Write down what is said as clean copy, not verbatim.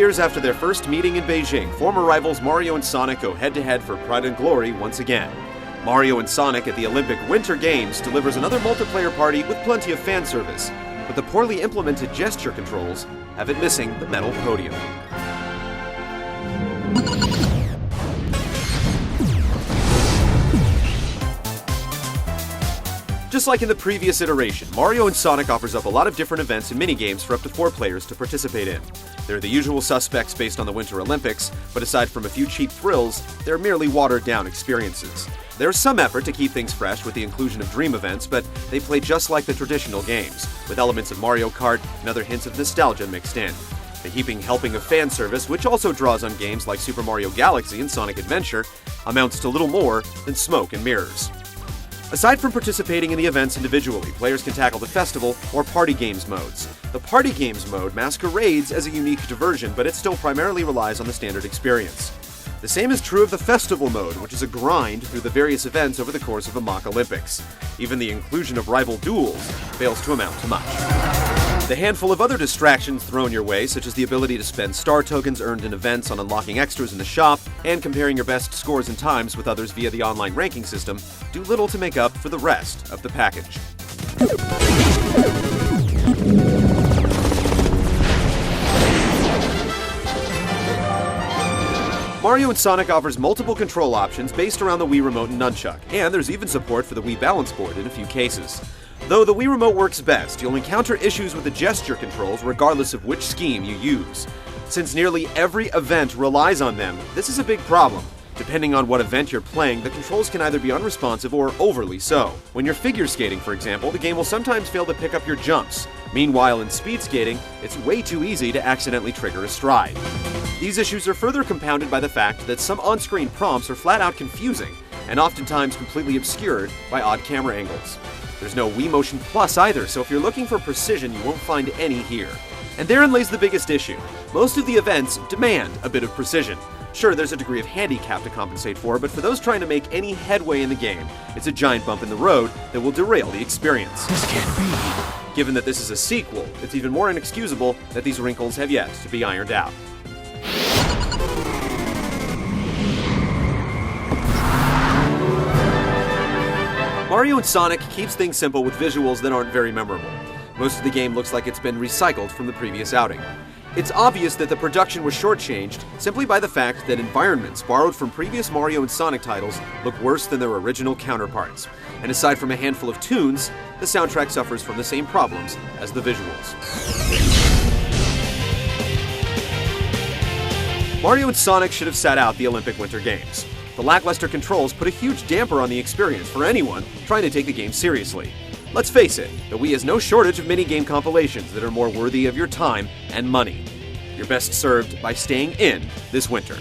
years after their first meeting in Beijing, former rivals Mario and Sonic go head-to-head for pride and glory once again. Mario and Sonic at the Olympic Winter Games delivers another multiplayer party with plenty of fan service, but the poorly implemented gesture controls have it missing the metal podium. Just like in the previous iteration, Mario and Sonic offers up a lot of different events and minigames for up to 4 players to participate in. They're the usual suspects based on the Winter Olympics, but aside from a few cheap thrills, they're merely watered-down experiences. There's some effort to keep things fresh with the inclusion of dream events, but they play just like the traditional games, with elements of Mario Kart and other hints of nostalgia mixed in. The heaping helping of fan service, which also draws on games like Super Mario Galaxy and Sonic Adventure, amounts to little more than smoke and mirrors. Aside from participating in the events individually, players can tackle the festival or party games modes. The party games mode masquerades as a unique diversion, but it still primarily relies on the standard experience. The same is true of the festival mode, which is a grind through the various events over the course of a mock Olympics. Even the inclusion of rival duels fails to amount to much. The handful of other distractions thrown your way, such as the ability to spend star tokens earned in events on unlocking extras in the shop, and comparing your best scores and times with others via the online ranking system, do little to make up for the rest of the package. Mario and Sonic offers multiple control options based around the Wii Remote and Nunchuck, and there's even support for the Wii Balance Board in a few cases. Though the Wii Remote works best, you'll encounter issues with the gesture controls regardless of which scheme you use. Since nearly every event relies on them, this is a big problem. Depending on what event you're playing, the controls can either be unresponsive or overly so. When you're figure skating, for example, the game will sometimes fail to pick up your jumps. Meanwhile, in speed skating, it's way too easy to accidentally trigger a stride. These issues are further compounded by the fact that some on-screen prompts are flat out confusing, and oftentimes completely obscured by odd camera angles. There's no Wii Motion Plus either, so if you're looking for precision, you won't find any here. And therein lays the biggest issue. Most of the events demand a bit of precision. Sure, there's a degree of handicap to compensate for, but for those trying to make any headway in the game, it's a giant bump in the road that will derail the experience. This can't be. Given that this is a sequel, it's even more inexcusable that these wrinkles have yet to be ironed out. Mario and Sonic keeps things simple with visuals that aren't very memorable. Most of the game looks like it's been recycled from the previous outing. It's obvious that the production was shortchanged simply by the fact that environments borrowed from previous Mario and Sonic titles look worse than their original counterparts. And aside from a handful of tunes, the soundtrack suffers from the same problems as the visuals. Mario and Sonic should have sat out the Olympic Winter Games. The lackluster controls put a huge damper on the experience for anyone trying to take the game seriously. Let's face it, the Wii has no shortage of minigame compilations that are more worthy of your time and money. You're best served by staying in this winter.